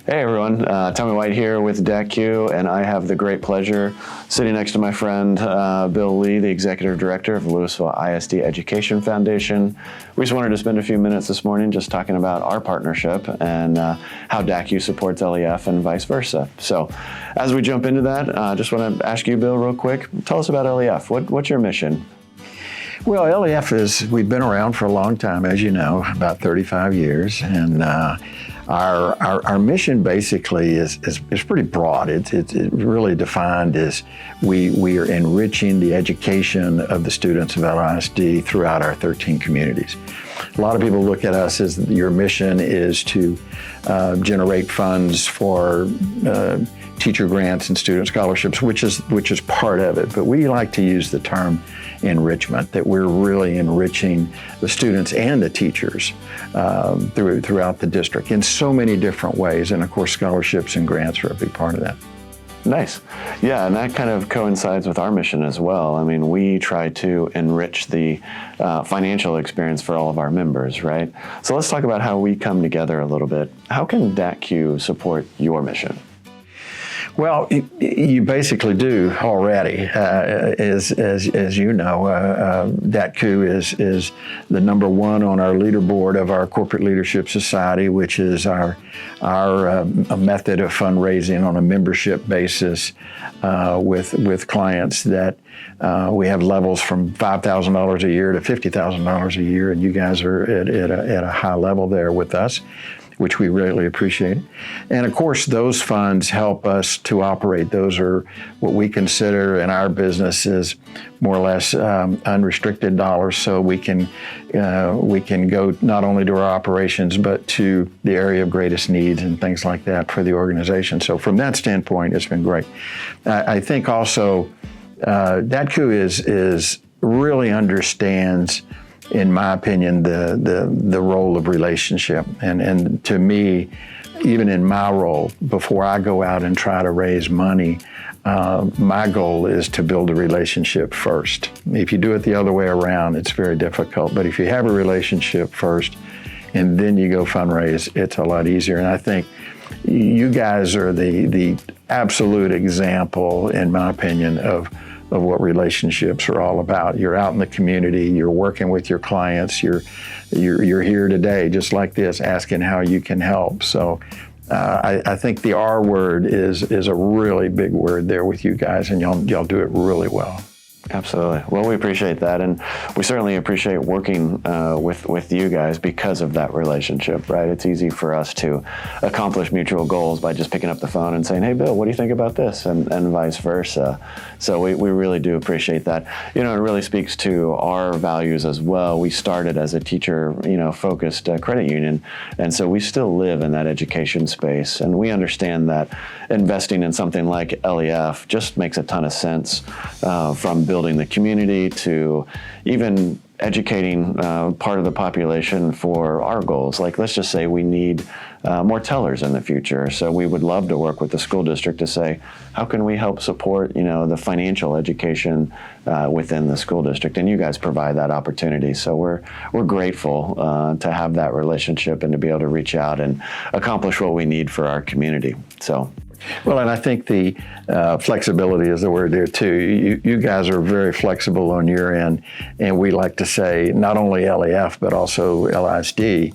Hey everyone, Tommy White here with DATCU, and I have the great pleasure sitting next to my friend Bill Lee, the Executive Director of Lewisville ISD Education Foundation. We just wanted to spend a few minutes this morning just talking about our partnership and how DATCU supports LEF and vice versa. So as we jump into that, I just want to ask you, Bill, real quick, tell us about LEF. What's your mission? Well, we've been around for a long time, as you know, about 35 years, and our mission basically is pretty broad. It's really defined as we are enriching the education of the students of LISD throughout our 13 communities. A lot of people look at us as your mission is to generate funds for teacher grants and student scholarships, which is part of it. But we like to use the term enrichment, that we're really enriching the students and the teachers throughout the district in so many different ways. And of course, scholarships and grants are a big part of that. Nice. Yeah, and that kind of coincides with our mission as well. I mean, we try to enrich the financial experience for all of our members, right? So let's talk about how we come together a little bit. How can DATCU support your mission? Well, you basically do already. As you know, DATCU is the number one on our leaderboard of our Corporate Leadership Society, which is our method of fundraising on a membership basis with clients that we have levels from $5,000 a year to $50,000 a year, and you guys are at a high level there with us, which we greatly appreciate. And of course, those funds help us to operate. Those are what we consider in our business is more or less unrestricted dollars, so we can go not only to our operations, but to the area of greatest needs and things like that for the organization. So from that standpoint, it's been great. I think also DATCU is really understands, in my opinion, the role of relationship. And to me, even in my role, before I go out and try to raise money, my goal is to build a relationship first. If you do it the other way around, it's very difficult. But if you have a relationship first and then you go fundraise, it's a lot easier. And I think you guys are the absolute example, in my opinion, of what relationships are all about. You're out in the community, you're working with your clients, you're here today, just like this, asking how you can help. So I think the R word is a really big word there with you guys, and y'all do it really well. Absolutely. Well, we appreciate that, and we certainly appreciate working with you guys because of that relationship, right? It's easy for us to accomplish mutual goals by just picking up the phone and saying, hey, Bill, what do you think about this? And vice versa. So we really do appreciate that. You know, it really speaks to our values as well. We started as a teacher, focused credit union, and so we still live in that education space, and we understand that investing in something like LEF just makes a ton of sense, from building the community to even educating part of the population for our goals. Like, let's just say we need more tellers in the future. So we would love to work with the school district to say, how can we help support, the financial education within the school district? And you guys provide that opportunity. So we're grateful to have that relationship and to be able to reach out and accomplish what we need for our community. So. Well, and I think the flexibility is the word there too. You guys are very flexible on your end, and we like to say not only LEF but also LISD,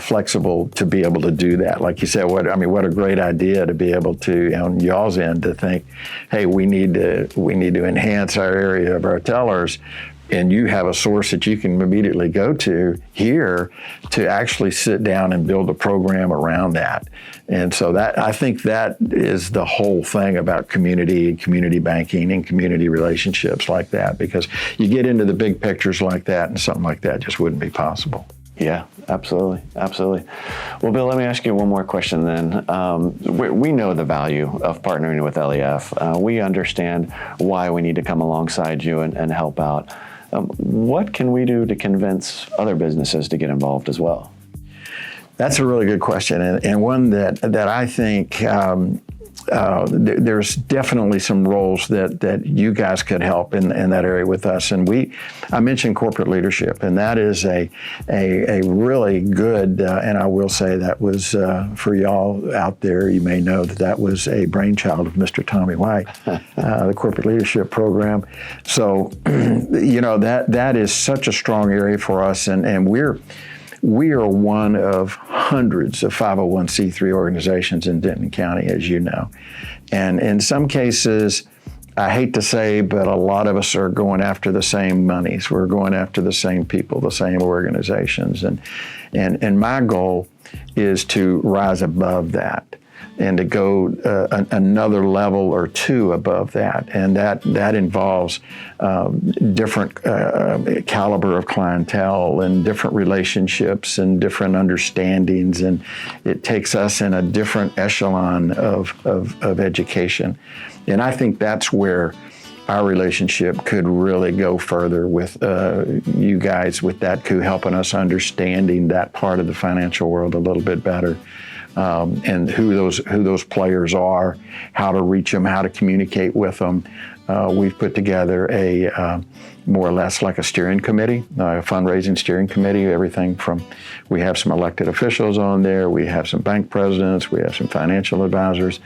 flexible to be able to do that. Like you said, what a great idea to be able to, on y'all's end, to think, hey, we need to enhance our area of our tellers. And you have a source that you can immediately go to here to actually sit down and build a program around that. And so I think that is the whole thing about community banking and community relationships like that, because you get into the big pictures like that and something like that just wouldn't be possible. Yeah, absolutely. Well, Bill, let me ask you one more question then. We know the value of partnering with LEF. We understand why we need to come alongside you and help out. What can we do to convince other businesses to get involved as well? That's a really good question, and one that I think there's definitely some roles that you guys could help in that area with us. And I mentioned corporate leadership, and that is a really good, and I will say that was for y'all out there, you may know that was a brainchild of Mr. Tommy White, the corporate leadership program. So, that is such a strong area for us, and we are one of hundreds of 501c3 organizations in Denton County, as you know. And in some cases, I hate to say, but a lot of us are going after the same monies. We're going after the same people, the same organizations. And my goal is to rise above that and to go another level or two above that. And that involves different caliber of clientele and different relationships and different understandings. And it takes us in a different echelon of education. And I think that's where our relationship could really go further with you guys, with DATCU helping us understanding that part of the financial world a little bit better. And who those players are, how to reach them, how to communicate with them. We've put together a more or less like a steering committee, a fundraising steering committee. Everything from, we have some elected officials on there, we have some bank presidents, we have some financial advisors,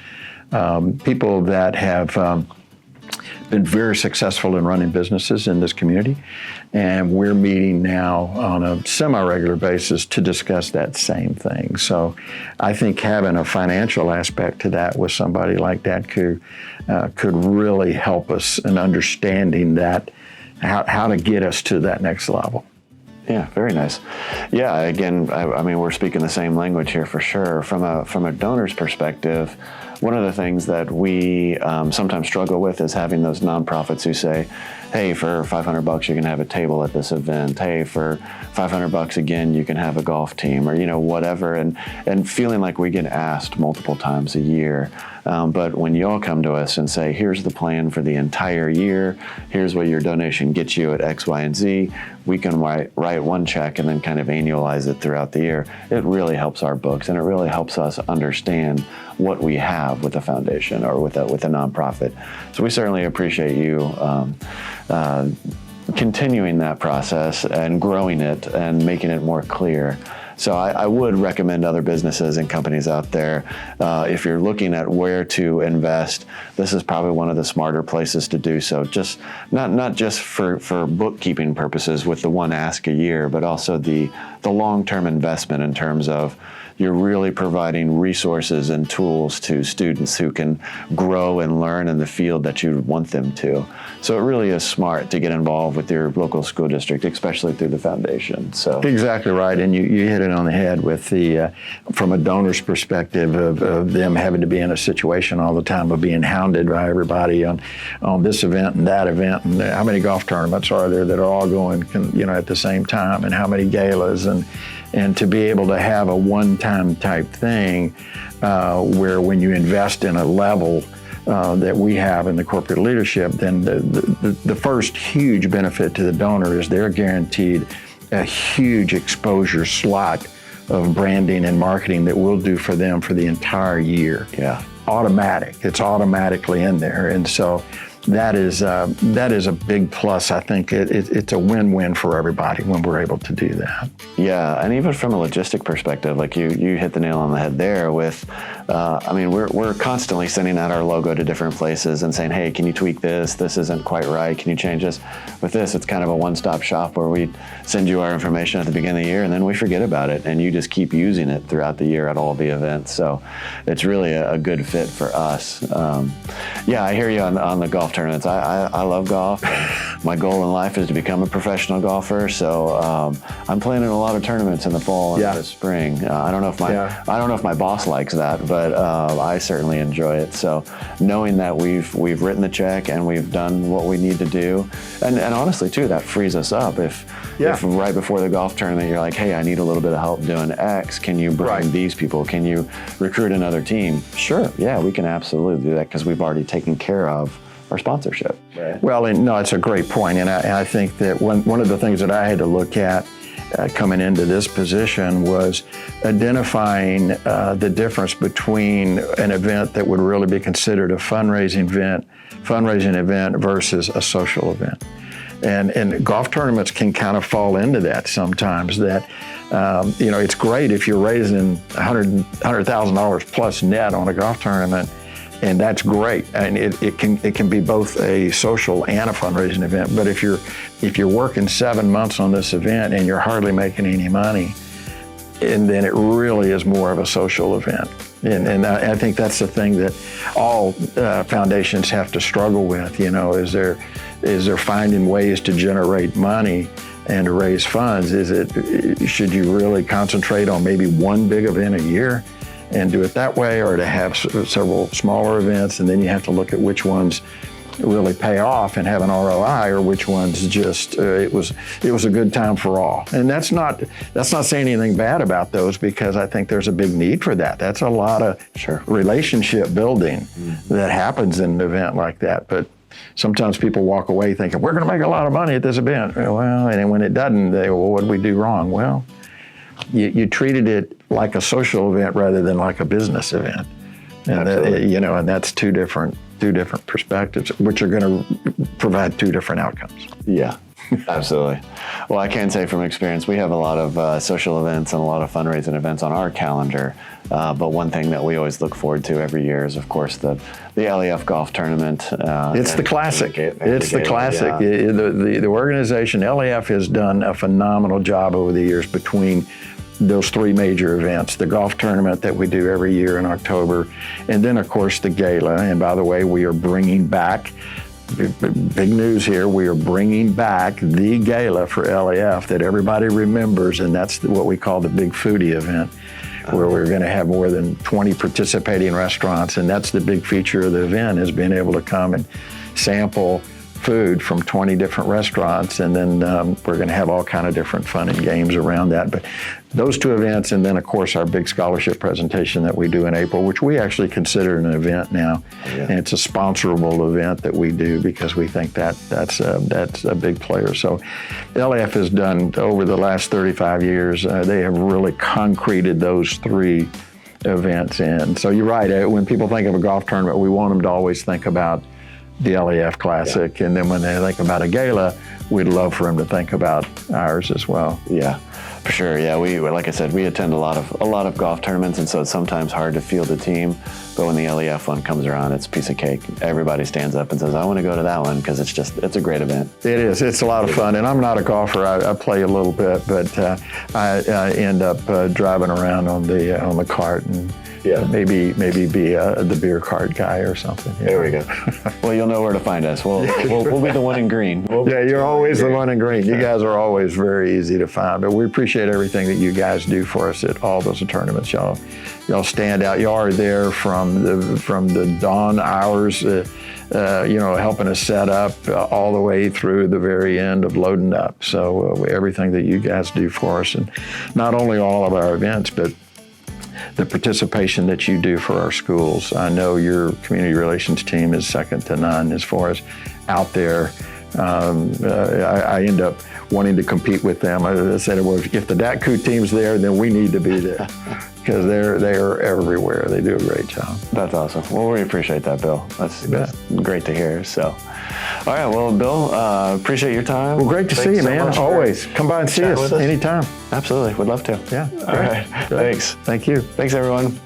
people that have been very successful in running businesses in this community. And we're meeting now on a semi-regular basis to discuss that same thing. So I think having a financial aspect to that with somebody like DATCU could really help us in understanding that, how to get us to that next level. Yeah, very nice. Yeah, again, I mean, we're speaking the same language here for sure. From a donor's perspective, one of the things that we sometimes struggle with is having those nonprofits who say, hey, for $500 you can have a table at this event. Hey, for $500 again, you can have a golf team, or whatever, and feeling like we get asked multiple times a year. But when you all come to us and say, here's the plan for the entire year, here's what your donation gets you at X, Y, and Z, we can write one check and then kind of annualize it throughout the year. It really helps our books, and it really helps us understand what we have with a foundation or with a nonprofit. So we certainly appreciate you continuing that process and growing it and making it more clear. So I would recommend other businesses and companies out there, if you're looking at where to invest, this is probably one of the smarter places to do so. Just not just for bookkeeping purposes with the one ask a year, but also the long-term investment in terms of you're really providing resources and tools to students who can grow and learn in the field that you want them to. So it really is smart to get involved with your local school district, especially through the foundation. So exactly right, and you hit it on the head with the from a donor's perspective of them having to be in a situation all the time of being hounded by everybody on this event and that event, and how many golf tournaments are there that are all going at the same time, and how many galas, and to be able to have a one-time type thing where when you invest in a level that we have in the corporate leadership, then the first huge benefit to the donor is they're guaranteed a huge exposure slot of branding and marketing that we'll do for them for the entire year. Yeah. Automatic. It's automatically in there. And so that is a big plus. I think it's a win-win for everybody when we're able to do that. Yeah, and even from a logistic perspective, like you hit the nail on the head there with, we're constantly sending out our logo to different places and saying, hey, can you tweak this? This isn't quite right. Can you change this? With this, it's kind of a one-stop shop where we send you our information at the beginning of the year and then we forget about it, and you just keep using it throughout the year at all the events. So it's really a good fit for us. Yeah, I hear you on the golf tournaments. I love golf. My goal in life is to become a professional golfer. So I'm playing in a lot of tournaments in the fall and the spring. I don't know if my boss likes that, but I certainly enjoy it. So knowing that we've written the check and we've done what we need to do, and honestly too, that frees us up. If right before the golf tournament you're like, hey, I need a little bit of help doing X, can you bring these people? Can you recruit another team? Sure, yeah, we can absolutely do that because we've already taken care of our sponsorship. Right. Well, no, it's a great point, and I think that one of the things that I had to look at coming into this position was identifying the difference between an event that would really be considered a fundraising event versus a social event. And golf tournaments can kind of fall into that sometimes. That it's great if you're raising $100,000 plus net on a golf tournament, and that's great. And it can be both a social and a fundraising event. But if you're working 7 months on this event and you're hardly making any money, and then it really is more of a social event. And I think that's the thing that all foundations have to struggle with. Is they're finding ways to generate money and to raise funds. Should you really concentrate on maybe one big event a year and do it that way, or to have several smaller events, and then you have to look at which ones really pay off and have an ROI, or which ones just it was a good time for all. And that's not saying anything bad about those, because I think there's a big need for that. That's a lot of relationship building that happens in an event like that. But sometimes people walk away thinking, we're going to make a lot of money at this event. Well, and then when it doesn't, they go, well, what did we do wrong? Well, you treated it like a social event rather than like a business event. And and that's two different perspectives, which are going to provide two different outcomes. Yeah, absolutely. Well, I can say from experience, we have a lot of social events and a lot of fundraising events on our calendar. But one thing that we always look forward to every year is, of course, the LEF golf tournament. It's the classic. It's the classic. Yeah. The organization, LEF, has done a phenomenal job over the years between those three major events: the golf tournament that we do every year in October, and then, of course, the gala. And by the way, we are bringing back, big news here, we are bringing back the gala for LEF that everybody remembers, and that's what we call the Big Foodie event, where we're going to have more than 20 participating restaurants. And that's the big feature of the event, is being able to come and sample food from 20 different restaurants, and then we're going to have all kind of different fun and games around that. But those two events, and then of course our big scholarship presentation that we do in April, which we actually consider an event now. And it's a sponsorable event that we do because we think that's a big player. So LEF has done, over the last 35 years, they have really concreted those three events in. So you're right, when people think of a golf tournament, we want them to always think about the LEF Classic, and then when they think about a gala, we'd love for them to think about ours as well. Yeah, for sure. Yeah, we, like I said, we attend a lot of golf tournaments, and so it's sometimes hard to field a team. But when the LEF one comes around, it's a piece of cake. Everybody stands up and says, "I want to go to that one," because it's a great event. It is. It's a lot of fun, and I'm not a golfer. I play a little bit, but I end up driving around on the cart and. Yeah, maybe be the beer cart guy or something. There we go. Well, you'll know where to find us. We'll be the one in green. You're always the one in green. You guys are always very easy to find. But we appreciate everything that you guys do for us at all those tournaments. Y'all stand out. Y'all are there from the dawn hours, helping us set up all the way through the very end of loading up. So everything that you guys do for us, and not only all of our events, but the participation that you do for our schools. I know your community relations team is second to none as far as out there. I end up wanting to compete with them. I said, well, if the DATCU team's there, then we need to be there, because they are everywhere. They do a great job. That's awesome. Well, we appreciate that, Bill. That's great to hear. So, all right. Well, Bill, appreciate your time. Well, great to see you, man. Always. Come by and see us anytime. Absolutely. Would love to. Yeah. All right. Thanks. Thank you. Thanks, everyone.